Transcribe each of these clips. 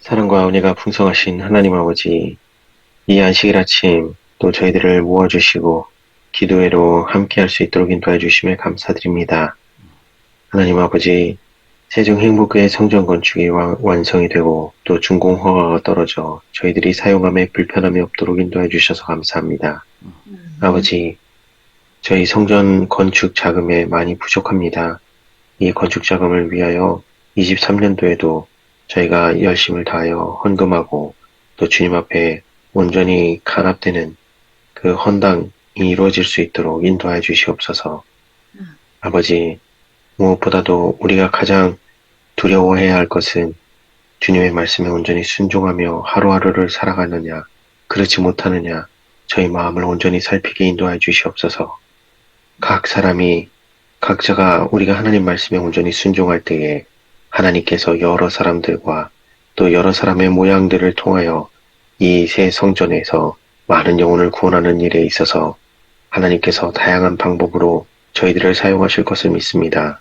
사랑과 은혜가 풍성하신 하나님 아버지, 이 안식일 아침 또 저희들을 모아주시고 기도회로 함께할 수 있도록 인도해 주심에 감사드립니다. 하나님 아버지, 세종 행복교회 성전 건축이 완성이 되고 또 준공 허가가 떨어져 저희들이 사용함에 불편함이 없도록 인도해 주셔서 감사합니다. 아버지, 저희 성전 건축 자금에 많이 부족합니다. 이 건축 자금을 위하여 23년도에도 저희가 열심을 다하여 헌금하고 또 주님 앞에 온전히 간합되는 그 헌당이 이루어질 수 있도록 인도하여 주시옵소서. 아버지, 무엇보다도 우리가 가장 두려워해야 할 것은 주님의 말씀에 온전히 순종하며 하루하루를 살아가느냐, 그렇지 못하느냐, 저희 마음을 온전히 살피게 인도하여 주시옵소서. 각 사람이 각자가 우리가 하나님 말씀에 온전히 순종할 때에 하나님께서 여러 사람들과 또 여러 사람의 모양들을 통하여 이 새 성전에서 많은 영혼을 구원하는 일에 있어서 하나님께서 다양한 방법으로 저희들을 사용하실 것을 믿습니다.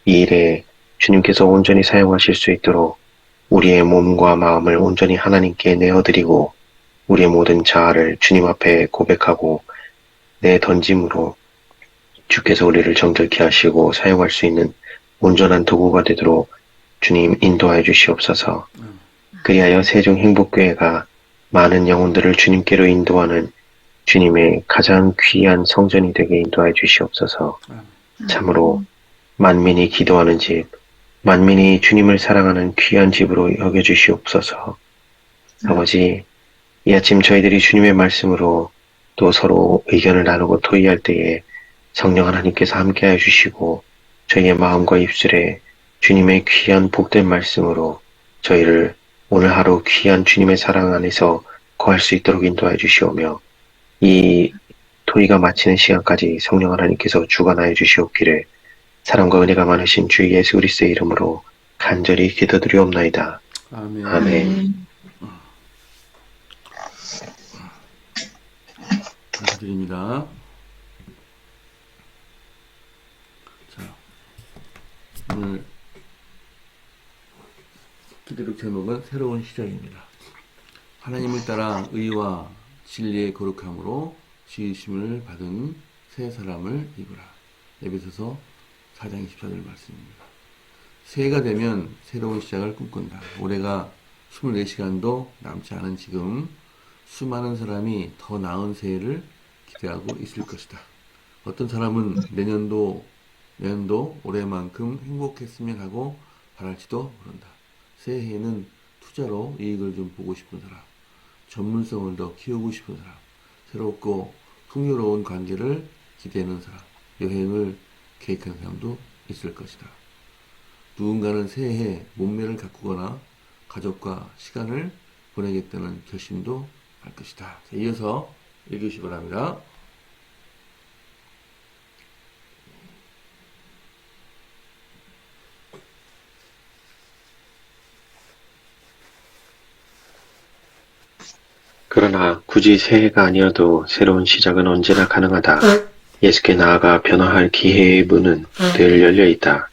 이 일에 주님께서 온전히 사용하실 수 있도록 우리의 몸과 마음을 온전히 하나님께 내어드리고 우리의 모든 자아를 주님 앞에 고백하고 내던짐으로 주께서 우리를 정결케 하시고 사용할 수 있는 온전한 도구가 되도록 주님 인도하여 주시옵소서. 그리하여 세종 행복교회가 많은 영혼들을 주님께로 인도하는 주님의 가장 귀한 성전이 되게 인도하여 주시옵소서. 참으로 만민이 기도하는 집, 만민이 주님을 사랑하는 귀한 집으로 여겨주시옵소서. 아버지, 이 아침 저희들이 주님의 말씀으로 또 서로 의견을 나누고 토의할 때에 성령 하나님께서 함께하여 주시고 저희의 마음과 입술에 주님의 귀한 복된 말씀으로 저희를 오늘 하루 귀한 주님의 사랑 안에서 거할 수 있도록 인도하여 주시오며 이 토의가 마치는 시간까지 성령 하나님께서 주관하여 주시옵기를 사랑과 은혜가 많으신 주 예수 그리스도의 이름으로 간절히 기도드리옵나이다. 아멘. 아멘. 감사드립니다. 자, 오늘 기도록 제목은 새로운 시작입니다. 하나님을 따라 의와 진리의 거룩함으로 지으심을 받은 새 사람을 입으라. 에베소서 4장 24절 말씀입니다. 새해가 되면 새로운 시작을 꿈꾼다. 올해가 24시간도 남지 않은 지금 수많은 사람이 더 나은 새해를 기대하고 있을 것이다. 어떤 사람은 내년도 올해만큼 행복했으면 하고 바랄지도 모른다. 새해에는 투자로 이익을 좀 보고 싶은 사람, 전문성을 더 키우고 싶은 사람, 새롭고 풍요로운 관계를 기대하는 사람, 여행을 계획하는 사람도 있을 것이다. 누군가는 새해에 몸매를 가꾸거나 가족과 시간을 보내겠다는 결심도 할 것이다. 자, 이어서 읽으시기 바랍니다. 그러나 굳이 새해가 아니어도 새로운 시작은 언제나 가능하다. 예수께 나아가 변화할 기회의 문은 늘 열려있다.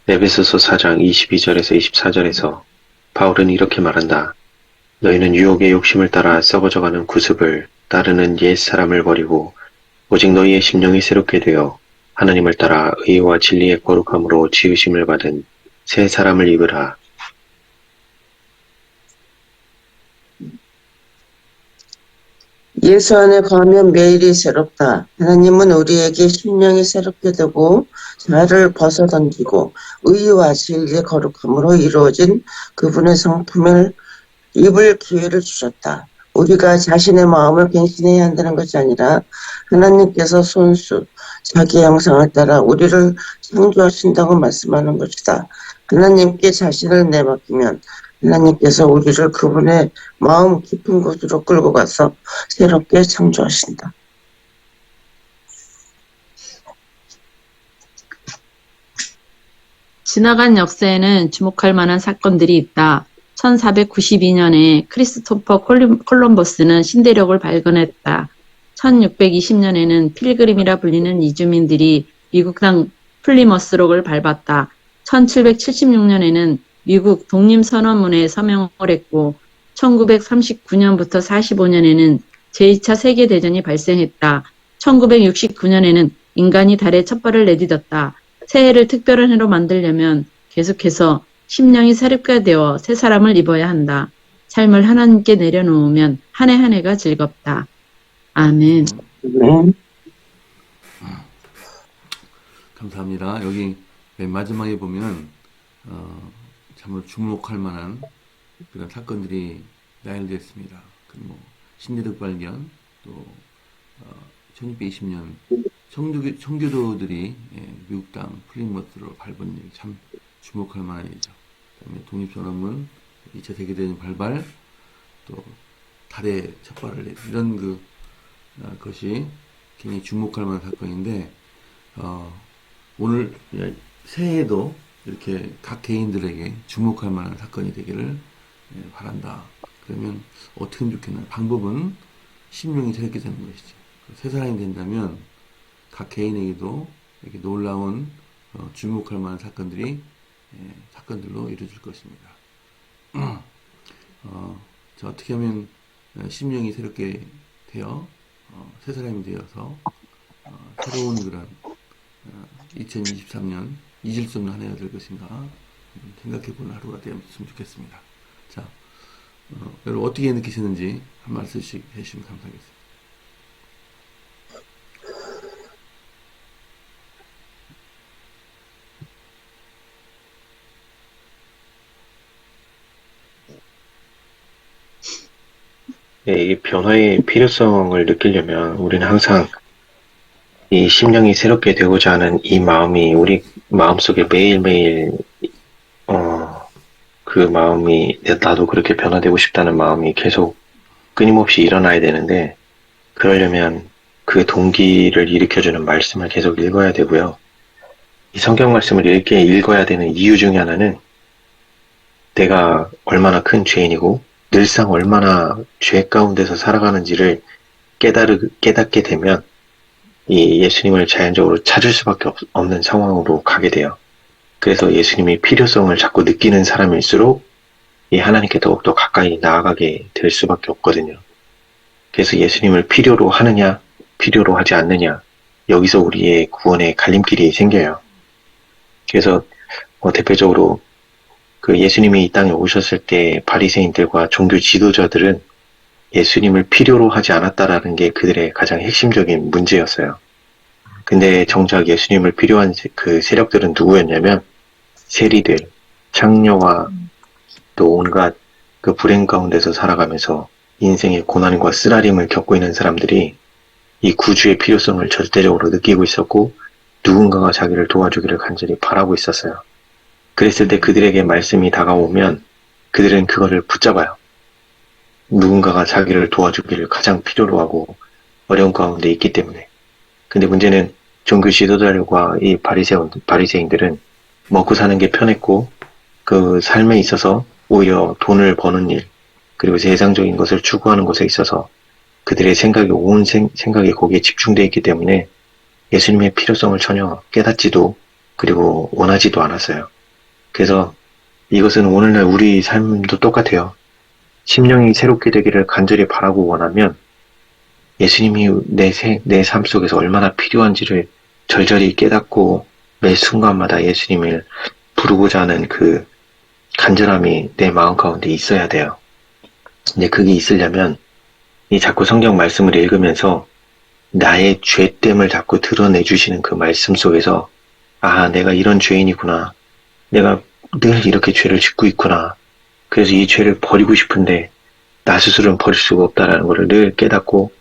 에베소서 4장 22절에서 24절에서 바울은 이렇게 말한다. 너희는 유혹의 욕심을 따라 썩어져가는 구습을 따르는 옛 사람을 버리고 오직 너희의 심령이 새롭게 되어 하나님을 따라 의와 진리의 거룩함으로 지으심을 받은 새 사람을 입으라. 예수 안에 거하면 매일이 새롭다. 하나님은 우리에게 심령이 새롭게 되고 자아를 벗어던지고 의와 진리의 거룩함으로 이루어진 그분의 성품을 입을 기회를 주셨다. 우리가 자신의 마음을 갱신해야 한다는 것이 아니라 하나님께서 손수 자기 형상을 따라 우리를 창조하신다고 말씀하는 것이다. 하나님께 자신을 내맡기면 하나님께서 우리를 그분의 마음 깊은 곳으로 끌고 가서 새롭게 창조하신다. 지나간 역사에는 주목할 만한 사건들이 있다. 1492년에 크리스토퍼 콜럼버스는 신대륙을 발견했다. 1620년에는 필그림이라 불리는 이주민들이 미국 땅 플리머스록을 밟았다. 1776년에는 미국 독립선언문에 서명을 했고 1939년부터 45년에는 제2차 세계대전이 발생했다. 1969년에는 인간이 달에 첫 발을 내딛었다. 새해를 특별한 해로 만들려면 계속해서 심령이 새롭게 되어 새 사람을 입어야 한다. 삶을 하나님께 내려놓으면 한 해 한 해가 즐겁다. 아멘. 네. 감사합니다. 여기 맨 마지막에 보면 참으로 주목할 만한 그런 사건들이 나열되었습니다. 뭐 신대륙 발견, 또 1620년 청교도들이 미국 땅 플리머스로 밟은 일, 참 주목할 만한 일이죠. 그다음에 독립선언문, 2차 세계대전 발발, 또 달에 첫 발을 내 이런 것이 굉장히 주목할 만한 사건인데 오늘 새해에도 이렇게 각 개인들에게 주목할 만한 사건이 되기를 바란다. 그러면 어떻게 하면 좋겠나? 방법은 심령이 새롭게 되는 것이죠. 새 사람이 된다면 각 개인에게도 이렇게 놀라운 주목할 만한 사건들로 이루어질 것입니다. 자, 어떻게 하면 심령이 새롭게 되어 새 사람이 되어서 새로운 그런 2023년 잊을 수 없는 한 해가 될 것인가 생각해보는 하루가 되었으면 좋겠습니다. 자, 여러분 어떻게 느끼시는지 한 말씀씩 해주시면 감사하겠습니다. 네, 이 변화의 필요성을 느끼려면 우리는 항상 이 심령이 새롭게 되고자 하는 이 마음이 우리 마음속에 매일매일 그 마음이 나도 그렇게 변화되고 싶다는 마음이 계속 끊임없이 일어나야 되는데, 그러려면 그 동기를 일으켜주는 말씀을 계속 읽어야 되고요. 이 성경 말씀을 읽어야 되는 이유 중에 하나는 내가 얼마나 큰 죄인이고 늘상 얼마나 죄 가운데서 살아가는지를 깨닫게 되면 이 예수님을 자연적으로 찾을 수밖에 없는 상황으로 가게 돼요. 그래서 예수님이 필요성을 자꾸 느끼는 사람일수록 이 하나님께 더욱더 가까이 나아가게 될 수밖에 없거든요. 그래서 예수님을 필요로 하느냐, 필요로 하지 않느냐, 여기서 우리의 구원의 갈림길이 생겨요. 그래서 대표적으로 그 예수님이 이 땅에 오셨을 때 바리새인들과 종교 지도자들은 예수님을 필요로 하지 않았다라는 게 그들의 가장 핵심적인 문제였어요. 근데 정작 예수님을 필요한 그 세력들은 누구였냐면 세리들, 창녀와 또 온갖 그 불행 가운데서 살아가면서 인생의 고난과 쓰라림을 겪고 있는 사람들이 이 구주의 필요성을 절대적으로 느끼고 있었고 누군가가 자기를 도와주기를 간절히 바라고 있었어요. 그랬을 때 그들에게 말씀이 다가오면 그들은 그거를 붙잡아요. 누군가가 자기를 도와주기를 가장 필요로 하고 어려운 가운데 있기 때문에. 근데 문제는 종교 지도자들과 이 바리새인들은 먹고 사는 게 편했고 그 삶에 있어서 오히려 돈을 버는 일 그리고 세상적인 것을 추구하는 것에 있어서 그들의 생각이 거기에 집중되어 있기 때문에 예수님의 필요성을 전혀 깨닫지도 그리고 원하지도 않았어요. 그래서 이것은 오늘날 우리 삶도 똑같아요. 심령이 새롭게 되기를 간절히 바라고 원하면 예수님이 내 삶 속에서 얼마나 필요한지를 절절히 깨닫고 매 순간마다 예수님을 부르고자 하는 그 간절함이 내 마음 가운데 있어야 돼요. 근데 그게 있으려면 이 자꾸 성경 말씀을 읽으면서 나의 죄됨을 자꾸 드러내 주시는 그 말씀 속에서 아, 내가 이런 죄인이구나. 내가 늘 이렇게 죄를 짓고 있구나. 그래서 이 죄를 버리고 싶은데 나 스스로는 버릴 수가 없다라는 것을 늘 깨닫고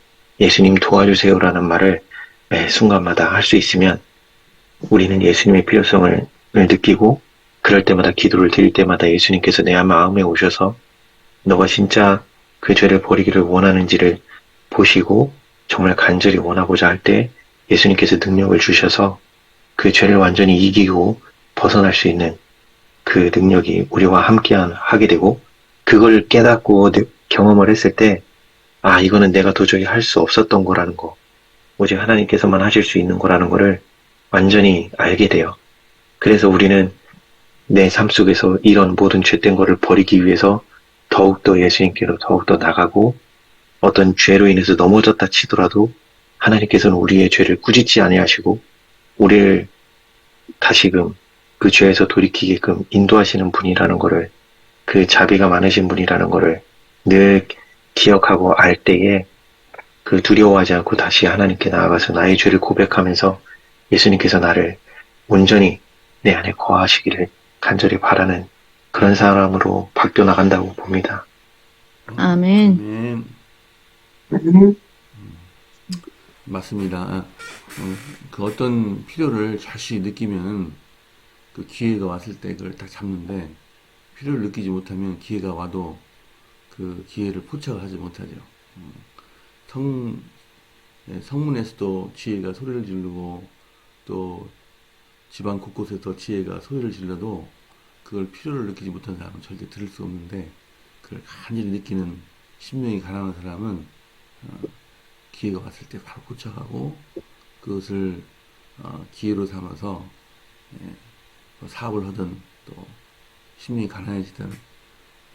예수님 도와주세요라는 말을 매 순간마다 할 수 있으면 우리는 예수님의 필요성을 느끼고 그럴 때마다 기도를 드릴 때마다 예수님께서 내 마음에 오셔서 너가 진짜 그 죄를 버리기를 원하는지를 보시고 정말 간절히 원하고자 할 때 예수님께서 능력을 주셔서 그 죄를 완전히 이기고 벗어날 수 있는 그 능력이 우리와 함께 하게 되고 그걸 깨닫고 경험을 했을 때 아, 이거는 내가 도저히 할 수 없었던 거라는 거, 오직 하나님께서만 하실 수 있는 거라는 거를 완전히 알게 돼요. 그래서 우리는 내 삶 속에서 이런 모든 죄된 거를 버리기 위해서 더욱더 예수님께로 더욱더 나가고 어떤 죄로 인해서 넘어졌다 치더라도 하나님께서는 우리의 죄를 꾸짖지 아니하시고 우리를 다시금 그 죄에서 돌이키게끔 인도하시는 분이라는 거를 그 자비가 많으신 분이라는 거를 늘 기억하고 알 때에 그 두려워하지 않고 다시 하나님께 나아가서 나의 죄를 고백하면서 예수님께서 나를 온전히 내 안에 거하시기를 간절히 바라는 그런 사람으로 바뀌어 나간다고 봅니다. 아멘. 아멘. 음, 맞습니다. 그 어떤 필요를 다시 느끼면 그 기회가 왔을 때 그걸 딱 잡는데 필요를 느끼지 못하면 기회가 와도 그 기회를 포착을 하지 못하죠. 성문에서도 지혜가 소리를 지르고 또 집안 곳곳에서 지혜가 소리를 질러도 그걸 필요를 느끼지 못한 사람은 절대 들을 수 없는데 그걸 간절히 느끼는 심령이 가난한 사람은 기회가 왔을 때 바로 포착하고 그것을 기회로 삼아서 사업을 하든 또 심령이 가난해지든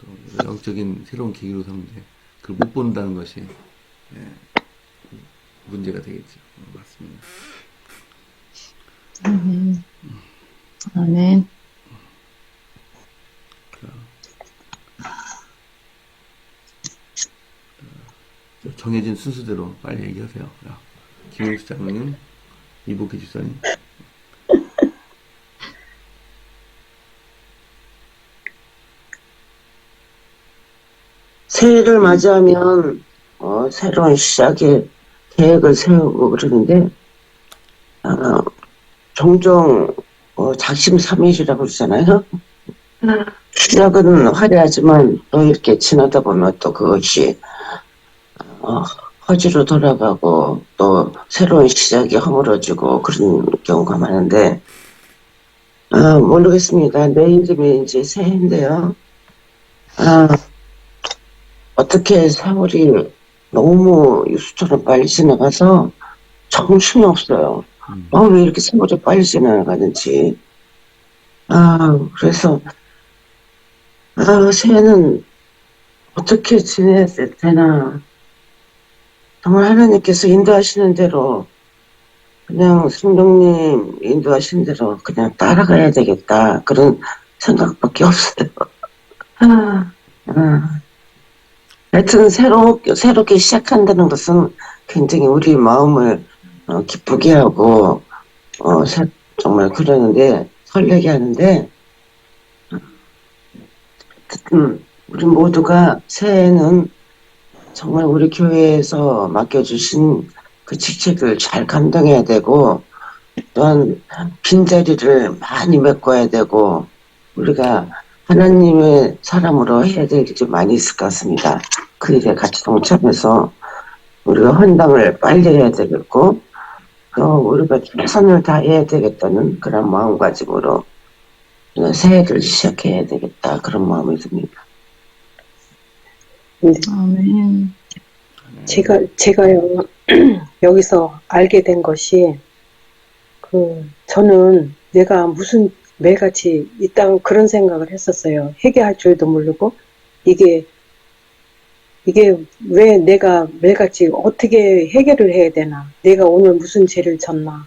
또 영적인 새로운 계기로 삼는데 그걸 못 본다는 것이 문제가 되겠죠. 맞습니다. 아멘. 아멘. 정해진 순서대로 빨리 얘기하세요. 야, 김영수 장로님, 이복희 집사님. 새해를 맞이하면 새로운 시작에 계획을 세우고 그러는데 종종 작심삼일이라고 그러잖아요. 시작은 화려하지만 또 이렇게 지나다 보면 또 그것이 허지로 돌아가고 또 새로운 시작이 허물어지고 그런 경우가 많은데 모르겠습니다. 내일이면 이제 새해인데요. 어떻게 세월이 너무 유수처럼 빨리 지나가서 정신이 없어요. 왜 이렇게 세월이 빨리 지나가는지. 그래서 새해는 어떻게 지내야 되나. 정말 하나님께서 인도하시는 대로 그냥 성령님 인도하시는 대로 그냥 따라가야 되겠다. 그런 생각밖에 없어요. 하여튼 새롭게 시작한다는 것은 굉장히 우리 마음을 기쁘게 하고 정말 그러는데 설레게 하는데 우리 모두가 새해에는 정말 우리 교회에서 맡겨주신 그 직책을 잘 감당해야 되고 또한 빈자리를 많이 메꿔야 되고 우리가 하나님의 사람으로 해야 될 일이 많이 있을 것 같습니다. 그 일에 같이 동참해서 우리가 헌당을 빨리 해야 되겠고 또 우리가 최선을 다해야 되겠다는 그런 마음가짐으로 새해를 시작해야 되겠다 그런 마음이 듭니다. 아멘. 제가요, 여기서 알게 된 것이, 저는 내가 무슨 매일같이 있다는 그런 생각을 했었어요. 회개할 줄도 모르고, 이게 왜 내가 매일같이 어떻게 해결을 해야 되나, 내가 오늘 무슨 죄를 졌나,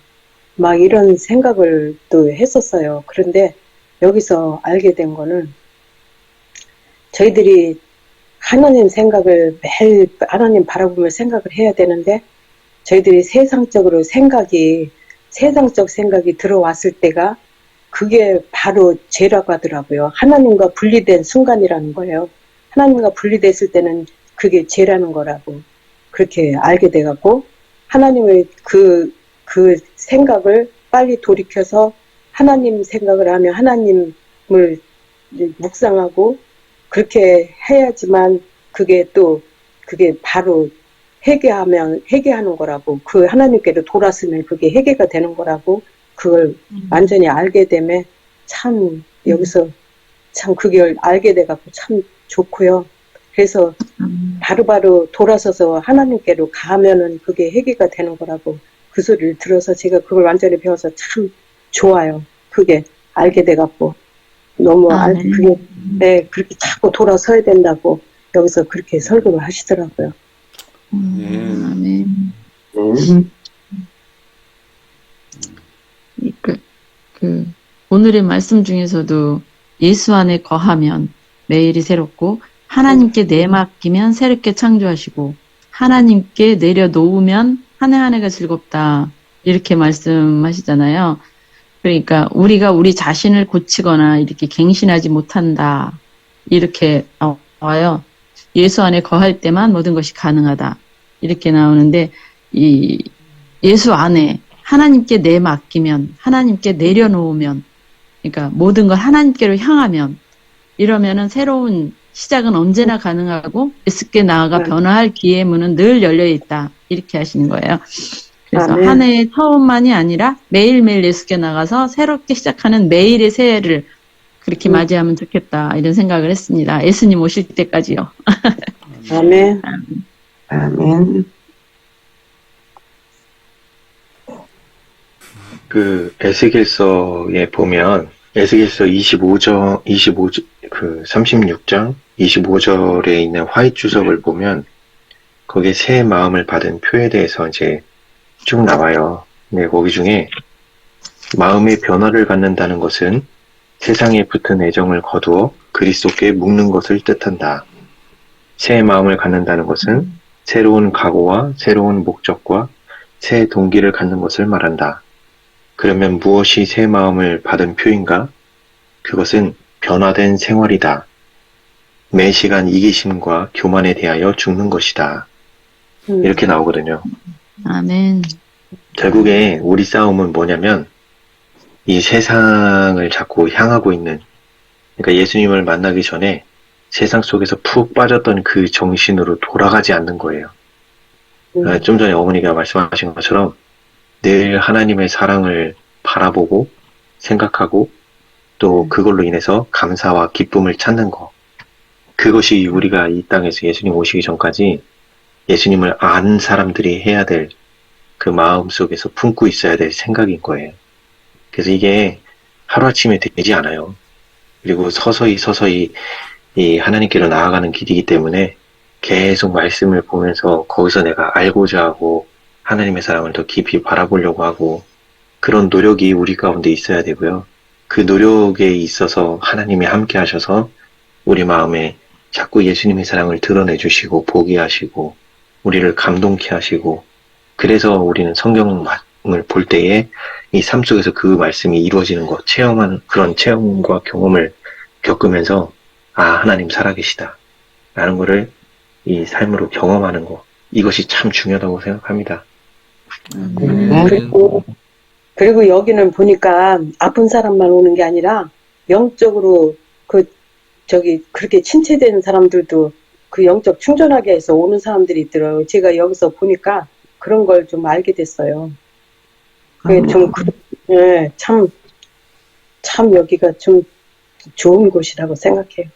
막 이런 생각을 또 했었어요. 그런데 여기서 알게 된 거는, 저희들이 하나님 생각을 매일 하나님 바라보며 생각을 해야 되는데 저희들이 세상적 생각이 들어왔을 때가 그게 바로 죄라고 하더라고요. 하나님과 분리된 순간이라는 거예요. 하나님과 분리됐을 때는 그게 죄라는 거라고 그렇게 알게 돼갖고 하나님의 그 생각을 빨리 돌이켜서 하나님 생각을 하며 하나님을 묵상하고 그렇게 해야지만 그게 바로 회개하는 거라고 그 하나님께로 돌았으면 그게 회개가 되는 거라고 그걸 완전히 알게 되면 참 여기서 참 그걸 알게 돼갖고 참 좋고요. 그래서 바로바로 돌아서서 하나님께로 가면은 그게 회개가 되는 거라고 그 소리를 들어서 제가 그걸 완전히 배워서 참 좋아요. 그게 알게 돼갖고 너무 아, 네. 그게 네, 그렇게 자꾸 돌아서야 된다고 여기서 그렇게 설교를 하시더라고요. 아멘. 음. 그 오늘의 말씀 중에서도 예수 안에 거하면 매일이 새롭고 하나님께 내맡기면 새롭게 창조하시고 하나님께 내려놓으면 한 해 한 해가 즐겁다. 이렇게 말씀하시잖아요. 그러니까 우리가 우리 자신을 고치거나 이렇게 갱신하지 못한다. 이렇게 나와요. 예수 안에 거할 때만 모든 것이 가능하다. 이렇게 나오는데 이 예수 안에 하나님께 내맡기면 하나님께 내려놓으면 그러니까 모든 걸 하나님께로 향하면 이러면은 새로운 시작은 언제나 가능하고 예수께 나아가 변화할 기회의 문은 늘 열려 있다. 이렇게 하시는 거예요. 그래서 아멘. 한 해의 처음만이 아니라 매일매일 예수께 나가서 새롭게 시작하는 매일의 새해를 그렇게 맞이하면 좋겠다. 이런 생각을 했습니다. 예수님 오실 때까지요. 아멘. 아멘. 그 에스겔서에 보면 에스겔서 36장 25절에 있는 화이트 주석을 보면 거기에 새 마음을 받은 표에 대해서 이제 쭉 나와요. 근데 거기 중에 마음의 변화를 갖는다는 것은 세상에 붙은 애정을 거두어 그리스도께 묶는 것을 뜻한다. 새 마음을 갖는다는 것은 새로운 각오와 새로운 목적과 새 동기를 갖는 것을 말한다. 그러면 무엇이 새 마음을 받은 표인가? 그것은 변화된 생활이다. 매 시간 이기심과 교만에 대하여 죽는 것이다. 이렇게 나오거든요. 아멘. 결국에 우리 싸움은 뭐냐면 이 세상을 자꾸 향하고 있는 그러니까 예수님을 만나기 전에 세상 속에서 푹 빠졌던 그 정신으로 돌아가지 않는 거예요. 좀 전에 어머니가 말씀하신 것처럼 늘 하나님의 사랑을 바라보고 생각하고 또 그걸로 인해서 감사와 기쁨을 찾는 거. 그것이 우리가 이 땅에서 예수님 오시기 전까지 예수님을 아는 사람들이 해야 될 그 마음 속에서 품고 있어야 될 생각인 거예요. 그래서 이게 하루아침에 되지 않아요. 그리고 서서히 이 하나님께로 나아가는 길이기 때문에 계속 말씀을 보면서 거기서 내가 알고자 하고 하나님의 사랑을 더 깊이 바라보려고 하고 그런 노력이 우리 가운데 있어야 되고요. 그 노력에 있어서 하나님이 함께 하셔서 우리 마음에 자꾸 예수님의 사랑을 드러내 주시고 보게 하시고 우리를 감동케 하시고 그래서 우리는 성경을 볼 때에 이 삶 속에서 그 말씀이 이루어지는 것, 체험하는 그런 체험과 경험을 겪으면서 아 하나님 살아계시다 라는 거를 이 삶으로 경험하는 것 이것이 참 중요하다고 생각합니다. 그리고 여기는 보니까 아픈 사람만 오는 게 아니라 영적으로 그렇게 침체되는 사람들도 그 영적 충전하게 해서 오는 사람들이 있더라고요. 제가 여기서 보니까 그런 걸 좀 알게 됐어요. 그게 좀, 예, 참 여기가 좀 좋은 곳이라고 생각해요.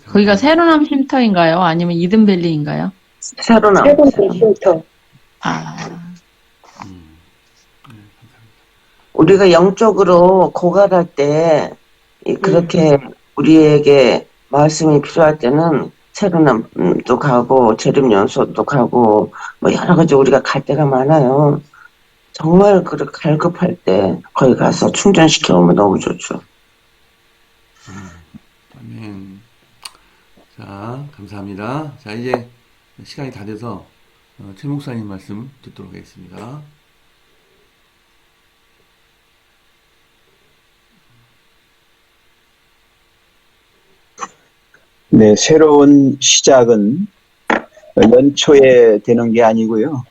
거기가 새로남 쉼터인가요? 아니면 이든밸리인가요? 새로남. 새로운 쉼터. 우리가 영적으로 고갈할 때 그렇게 우리에게 말씀이 필요할 때는 새로남도 가고 재림연수도 가고 뭐 여러 가지 우리가 갈 데가 많아요. 정말 그렇게 갈급할 때 거기 가서 충전시켜 오면 너무 좋죠. 아멘. 자, 감사합니다. 자, 이제 시간이 다 돼서 최 목사님 말씀 듣도록 하겠습니다. 네, 새로운 시작은 연초에 되는 게 아니고요.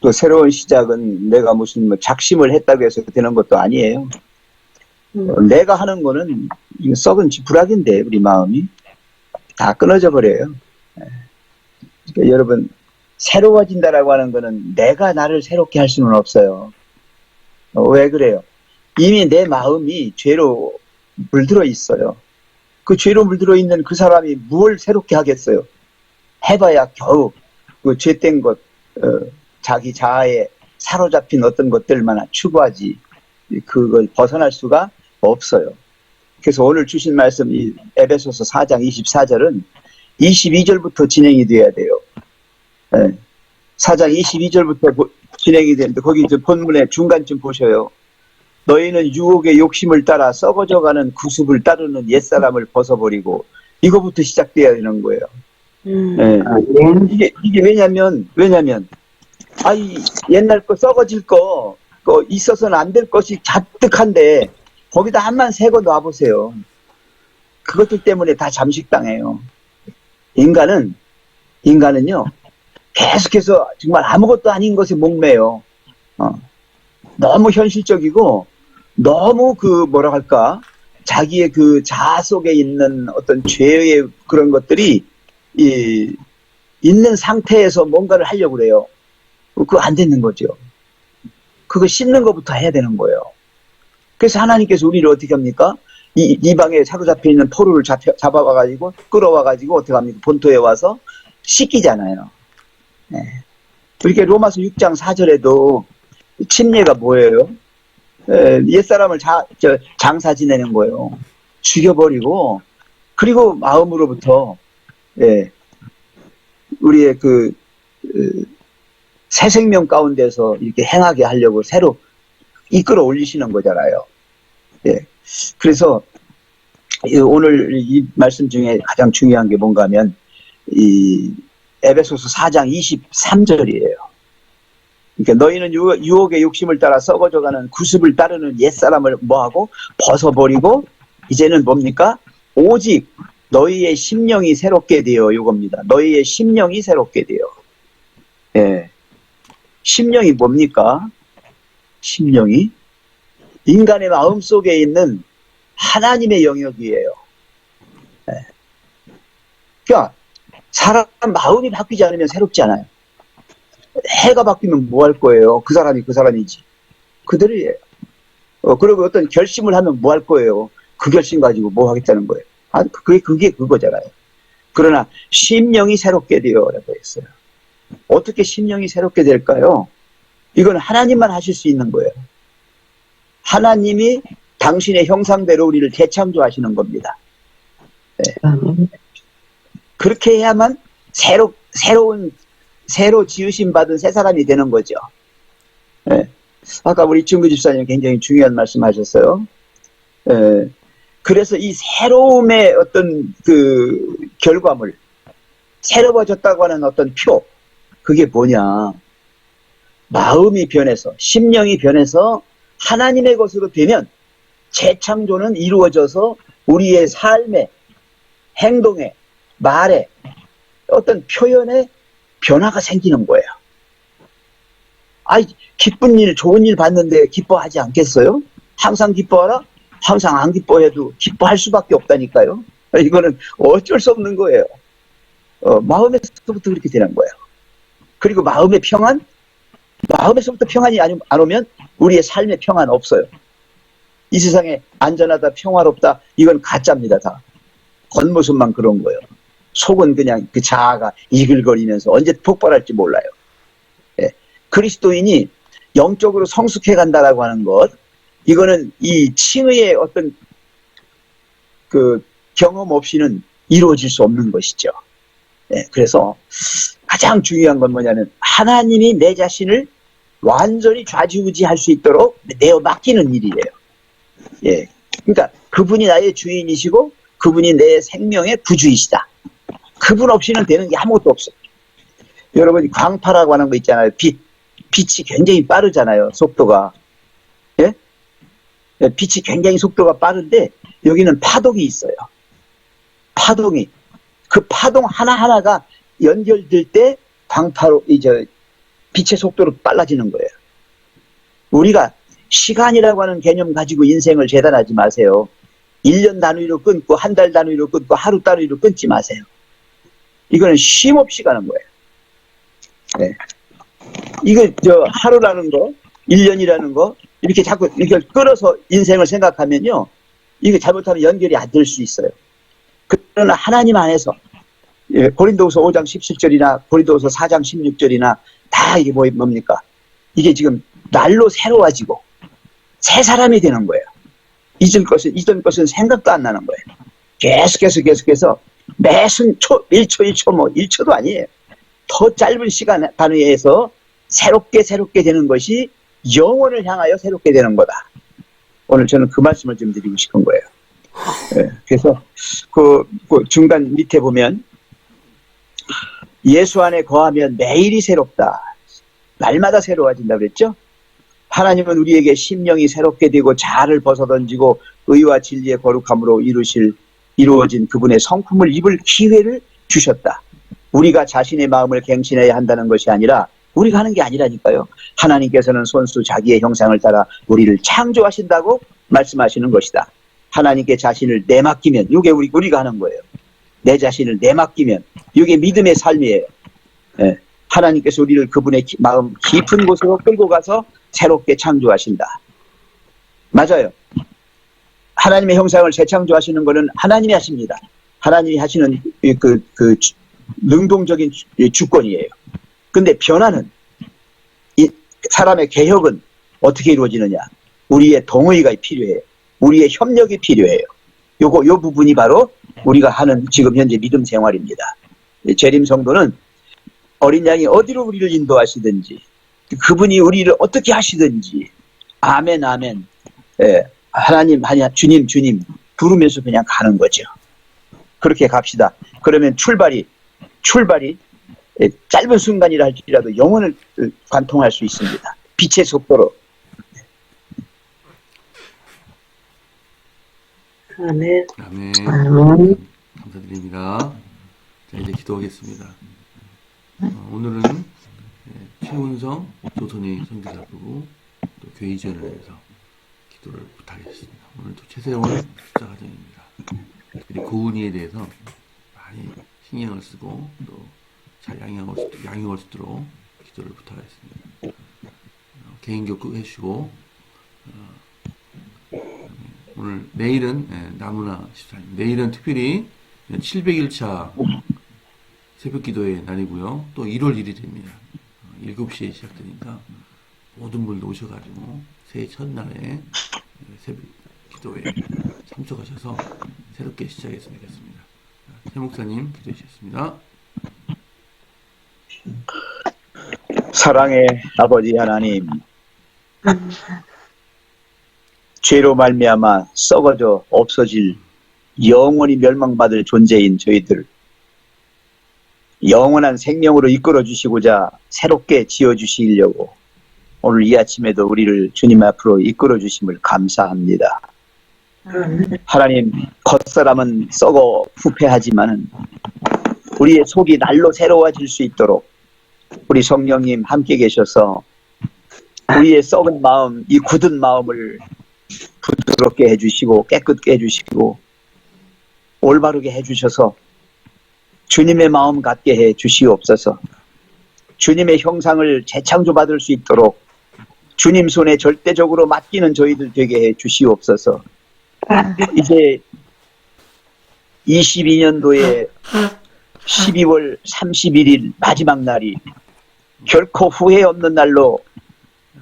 또 새로운 시작은 내가 무슨 뭐 작심을 했다고 해서 되는 것도 아니에요. 내가 하는 거는 썩은 지푸라기인데 우리 마음이 다 끊어져 버려요. 그러니까 여러분 새로워진다라고 하는 거는 내가 나를 새롭게 할 수는 없어요. 왜 그래요? 이미 내 마음이 죄로 물들어 있어요. 그 죄로 물들어 있는 그 사람이 뭘 새롭게 하겠어요? 해봐야 겨우 그 죄된 것, 자기 자아의 사로잡힌 어떤 것들만 추구하지 그걸 벗어날 수가 없어요. 그래서 오늘 주신 말씀 이 에베소서 4장 24절은 22절부터 진행이 돼야 돼요. 네. 4장 22절부터 진행이 되는데 거기 이제 본문의 중간쯤 보셔요. 너희는 유혹의 욕심을 따라 썩어져가는 구습을 따르는 옛사람을 벗어버리고 이거부터 시작돼야 되는 거예요. 네. 이게 왜냐면 아이 옛날 거 썩어질 거 있어서는 안 될 것이 가득한데 거기다 한만 새 거 놔보세요. 그것들 때문에 다 잠식당해요. 인간은요 계속해서 정말 아무것도 아닌 것에 목매요. 너무 현실적이고 너무 자기의 그 자아 속에 있는 어떤 죄의 그런 것들이 있는 상태에서 뭔가를 하려고 그래요. 그거 안 되는 거죠. 그거 씻는 것부터 해야 되는 거예요. 그래서 하나님께서 우리를 어떻게 합니까? 이 방에 사로잡혀 있는 포로를 잡아와가지고 끌어와가지고 어떻게 합니까? 본토에 와서 씻기잖아요. 네. 이렇게 로마서 6장 4절에도 침례가 뭐예요? 옛사람을 장사 지내는 거예요. 죽여버리고 그리고 마음으로부터 우리의 새 생명 가운데서 이렇게 행하게 하려고 새로 이끌어 올리시는 거잖아요. 그래서 오늘 이 말씀 중에 가장 중요한 게 뭔가 하면 이 에베소서 4장 23절이에요. 그러니까 너희는 유혹의 욕심을 따라 썩어져가는 구습을 따르는 옛사람을 뭐하고 벗어버리고 이제는 뭡니까? 오직 너희의 심령이 새롭게 되어 이겁니다. 너희의 심령이 새롭게 되어. 심령이 뭡니까? 심령이 인간의 마음 속에 있는 하나님의 영역이에요. 그러니까 사람 마음이 바뀌지 않으면 새롭지 않아요. 해가 바뀌면 뭐 할 거예요? 그 사람이 그 사람이지. 그들이에요. 그리고 어떤 결심을 하면 뭐 할 거예요? 그 결심 가지고 뭐 하겠다는 거예요. 그게 그거잖아요. 그러나 심령이 새롭게 되어라고 했어요. 어떻게 심령이 새롭게 될까요? 이건 하나님만 하실 수 있는 거예요. 하나님이 당신의 형상대로 우리를 재창조하시는 겁니다. 그렇게 해야만 새로 지으심 받은 새 사람이 되는 거죠. 아까 우리 중구 집사님 굉장히 중요한 말씀 하셨어요. 그래서 이 새로움의 어떤 그 결과물, 새로워졌다고 하는 어떤 표, 그게 뭐냐. 마음이 변해서, 심령이 변해서 하나님의 것으로 되면 재창조는 이루어져서 우리의 삶에, 행동에, 말에, 어떤 표현에 변화가 생기는 거예요. 기쁜 일, 좋은 일 봤는데 기뻐하지 않겠어요? 항상 기뻐하라? 항상 안 기뻐해도 기뻐할 수밖에 없다니까요. 이거는 어쩔 수 없는 거예요. 마음에서부터 그렇게 되는 거예요. 그리고 마음의 평안? 마음에서부터 평안이 안 오면 우리의 삶의 평안 없어요. 이 세상에 안전하다, 평화롭다, 이건 가짜입니다, 다. 겉모습만 그런 거예요. 속은 그냥 그 자아가 이글거리면서 언제 폭발할지 몰라요. 그리스도인이 영적으로 성숙해 간다라고 하는 것, 이거는 이 칭의의 어떤 그 경험 없이는 이루어질 수 없는 것이죠. 그래서 가장 중요한 건 뭐냐면 하나님이 내 자신을 완전히 좌지우지할 수 있도록 내어 맡기는 일이에요. 그러니까 그분이 나의 주인이시고 그분이 내 생명의 구주이시다. 그분 없이는 되는 게 아무것도 없어요. 여러분 광파라고 하는 거 있잖아요. 빛이 굉장히 빠르잖아요. 속도가. 빛이 굉장히 속도가 빠른데 여기는 파동이 있어요. 파동이. 그 파동 하나하나가 연결될 때 광파로 빛의 속도로 빨라지는 거예요. 우리가 시간이라고 하는 개념 가지고 인생을 재단하지 마세요. 1년 단위로 끊고 한 달 단위로 끊고 하루 단위로 끊지 마세요. 이거는 쉼 없이 가는 거예요. 이거 하루라는 거, 1년이라는 거 이렇게 자꾸 이렇게 끌어서 인생을 생각하면요, 이게 잘못하면 연결이 안 될 수 있어요. 그러나 하나님 안에서 고린도후서 5장 17절이나 고린도후서 4장 16절이나 다 이게 뭡니까? 이게 지금 날로 새로워지고 새 사람이 되는 거예요. 이전 것은 생각도 안 나는 거예요. 계속해서 매순 1초 뭐 1초도 아니에요. 더 짧은 시간 단위에서 새롭게 되는 것이 영혼을 향하여 새롭게 되는 거다. 오늘 저는 그 말씀을 좀 드리고 싶은 거예요. 네, 그래서 그 중간 밑에 보면 예수 안에 거하면 매일이 새롭다. 날마다 새로워진다 그랬죠? 하나님은 우리에게 심령이 새롭게 되고 자아를 벗어던지고 의와 진리의 거룩함으로 이루어진 그분의 성품을 입을 기회를 주셨다. 우리가 자신의 마음을 갱신해야 한다는 것이 아니라 우리가 하는 게 아니라니까요. 하나님께서는 손수 자기의 형상을 따라 우리를 창조하신다고 말씀하시는 것이다. 하나님께 자신을 내맡기면 이게 우리가 하는 거예요. 내 자신을 내맡기면 이게 믿음의 삶이에요. 예. 하나님께서 우리를 그분의 마음 깊은 곳으로 끌고 가서 새롭게 창조하신다. 맞아요. 하나님의 형상을 재창조하시는 것은 하나님이 하십니다. 하나님이 하시는 능동적인 주권이에요. 근데 변화는 이 사람의 개혁은 어떻게 이루어지느냐? 우리의 동의가 필요해요. 우리의 협력이 필요해요. 요 부분이 바로 우리가 하는 지금 현재 믿음 생활입니다. 재림 성도는 어린 양이 어디로 우리를 인도하시든지 그분이 우리를 어떻게 하시든지 아멘 예, 하나님 주님 부르면서 그냥 가는 거죠. 그렇게 갑시다. 그러면 출발이 짧은 순간이라 할지라도 영혼을 관통할 수 있습니다. 빛의 속도로. 아멘. 아멘. 감사드립니다. 자, 이제 기도하겠습니다. 오늘은 최운성 조선의 선교사 부부 또 교회 이전을 위해서 기도를 부탁했습니다. 오늘도 최세원 수자 가정입니다. 특별히 고은이에 대해서 많이 신경을 쓰고 또 잘 양육할 수 있도록 기도를 부탁했습니다. 개인교육 해주시고 오늘 내일은 나무나 14일 내일은 특별히 700일차 새벽기도의 날이고요. 또 1월 1일입니다. 7시에 시작되니까 모든 분들 오셔가지고 새해 첫날에 새벽기도에 참석하셔서 새롭게 시작했으면 좋겠습니다. 최 목사님 기도해 주셨습니다. 사랑의 아버지 하나님, 죄로 말미암아 썩어져 없어질 영원히 멸망받을 존재인 저희들 영원한 생명으로 이끌어 주시고자 새롭게 지어 주시려고 오늘 이 아침에도 우리를 주님 앞으로 이끌어 주심을 감사합니다. 하나님, 겉사람은 썩어 부패하지만 우리의 속이 날로 새로워질 수 있도록 우리 성령님 함께 계셔서 우리의 썩은 마음, 이 굳은 마음을 부드럽게 해주시고 깨끗게 해주시고 올바르게 해주셔서 주님의 마음 갖게 해 주시옵소서. 주님의 형상을 재창조받을 수 있도록 주님 손에 절대적으로 맡기는 저희들 되게 해 주시옵소서. 이제 22년도에 12월 31일 마지막 날이 결코 후회 없는 날로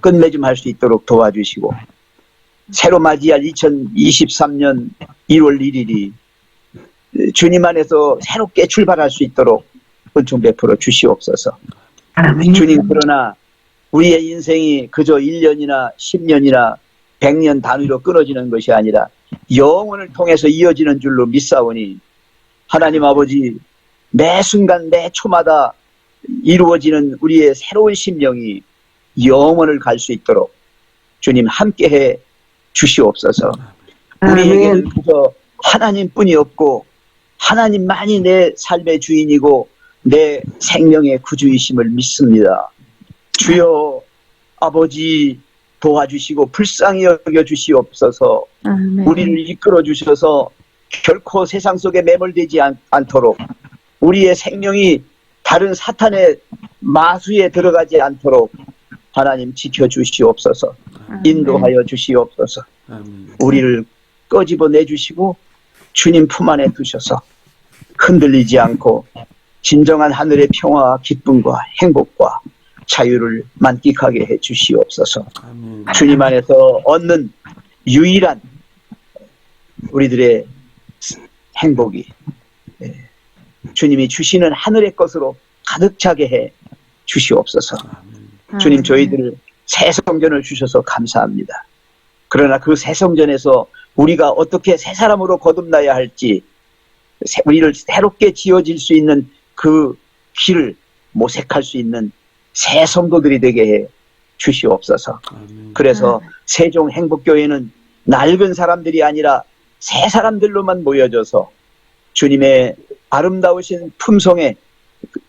끝맺음할 수 있도록 도와주시고 새로 맞이할 2023년 1월 1일이 주님 안에서 새롭게 출발할 수 있도록 은총 베풀어 주시옵소서. 주님, 그러나 우리의 인생이 그저 1년이나 10년이나 100년 단위로 끊어지는 것이 아니라 영혼을 통해서 이어지는 줄로 믿사오니 하나님 아버지, 매 순간 매 초마다 이루어지는 우리의 새로운 심령이 영원을 갈 수 있도록 주님 함께해 주시옵소서. 우리에게는 그저 하나님뿐이 없고 하나님만이 내 삶의 주인이고 내 생명의 구주이심을 믿습니다. 주여 아버지, 도와주시고 불쌍히 여겨주시옵소서. 우리를 이끌어 주셔서 결코 세상 속에 매몰되지 않도록 우리의 생명이 다른 사탄의 마수에 들어가지 않도록 하나님 지켜주시옵소서. 인도하여 주시옵소서. 우리를 끄집어 내주시고 주님 품 안에 두셔서 흔들리지 않고 진정한 하늘의 평화와 기쁨과 행복과 자유를 만끽하게 해 주시옵소서. 아멘. 주님 안에서 얻는 유일한 우리들의 행복이 주님이 주시는 하늘의 것으로 가득 차게 해 주시옵소서. 주님, 저희들을 새 성전을 주셔서 감사합니다. 그러나 그 새 성전에서 우리가 어떻게 새 사람으로 거듭나야 할지, 우리를 새롭게 지어질 수 있는 그 길을 모색할 수 있는 새 성도들이 되게 해 주시옵소서. 그래서 세종 행복교회는 낡은 사람들이 아니라 새 사람들로만 모여져서 주님의 아름다우신 품성에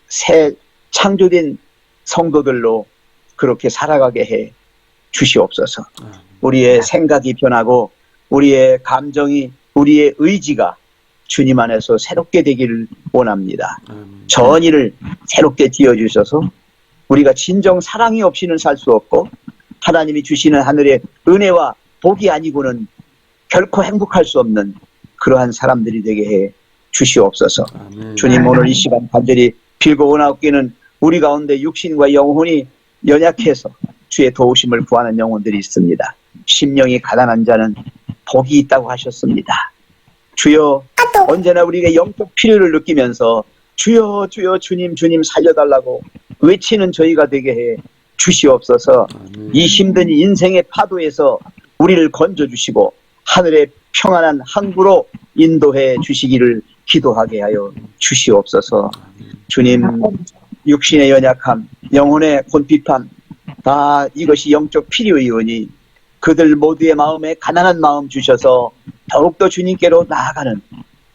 새 창조된 성도들로 그렇게 살아가게 해 주시옵소서. 우리의 생각이 변하고 우리의 감정이, 우리의 의지가 주님 안에서 새롭게 되기를 원합니다. 전의를 새롭게 지어주셔서 우리가 진정 사랑이 없이는 살 수 없고 하나님이 주시는 하늘의 은혜와 복이 아니고는 결코 행복할 수 없는 그러한 사람들이 되게 해 주시옵소서. 주님, 오늘 이 시간 간절히 빌고 원하옵기는 우리 가운데 육신과 영혼이 연약해서 주의 도우심을 구하는 영혼들이 있습니다. 심령이 가난한 자는 복이 있다고 하셨습니다. 주여, 언제나 우리가 영적 필요를 느끼면서 주여 주여 주님 주님 살려달라고 외치는 저희가 되게 해 주시옵소서. 이 힘든 인생의 파도에서 우리를 건져주시고 하늘의 평안한 항구로 인도해 주시기를 기도하게 하여 주시옵소서. 주님, 육신의 연약함, 영혼의 곤핍함, 다 이것이 영적 필요이오니 그들 모두의 마음에 가난한 마음 주셔서 더욱더 주님께로 나아가는,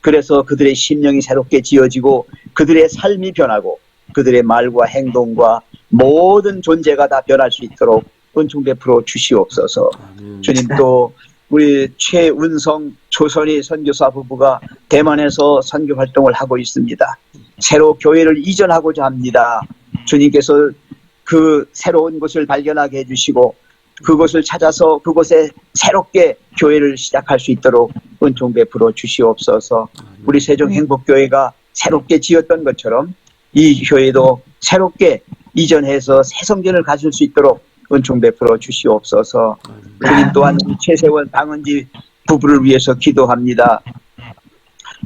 그래서 그들의 심령이 새롭게 지어지고 그들의 삶이 변하고 그들의 말과 행동과 모든 존재가 다 변할 수 있도록 은총 베풀어 주시옵소서. 주님, 또 우리 최운성 조선희 선교사 부부가 대만에서 선교 활동을 하고 있습니다. 새로 교회를 이전하고자 합니다. 주님께서 그 새로운 곳을 발견하게 해주시고 그곳을 찾아서 그곳에 새롭게 교회를 시작할 수 있도록 은총 베풀어 주시옵소서. 우리 세종행복교회가 새롭게 지었던 것처럼 이 교회도 새롭게 이전해서 새 성전을 가질 수 있도록 은총 베풀어 주시옵소서. 주님, 또한 최세원 방은지 부부를 위해서 기도합니다.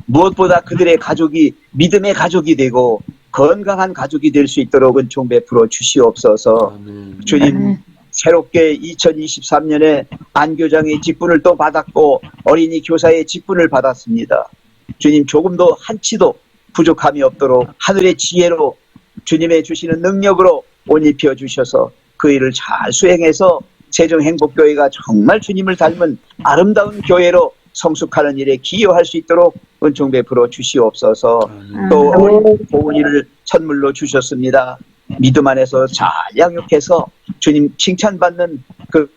무엇보다 그들의 가족이 믿음의 가족이 되고 건강한 가족이 될 수 있도록 은총 베풀어 주시옵소서. 주님, 새롭게 2023년에 안교장의 직분을 또 받았고 어린이 교사의 직분을 받았습니다. 주님, 조금도 한치도 부족함이 없도록 하늘의 지혜로 주님의 주시는 능력으로 옷 입혀 주셔서 그 일을 잘 수행해서 세종행복교회가 정말 주님을 닮은 아름다운 교회로 성숙하는 일에 기여할 수 있도록 은총 베풀어 주시옵소서. 또 보은이를 선물로 주셨습니다. 믿음 안에서 잘 양육해서 주님 칭찬받는 그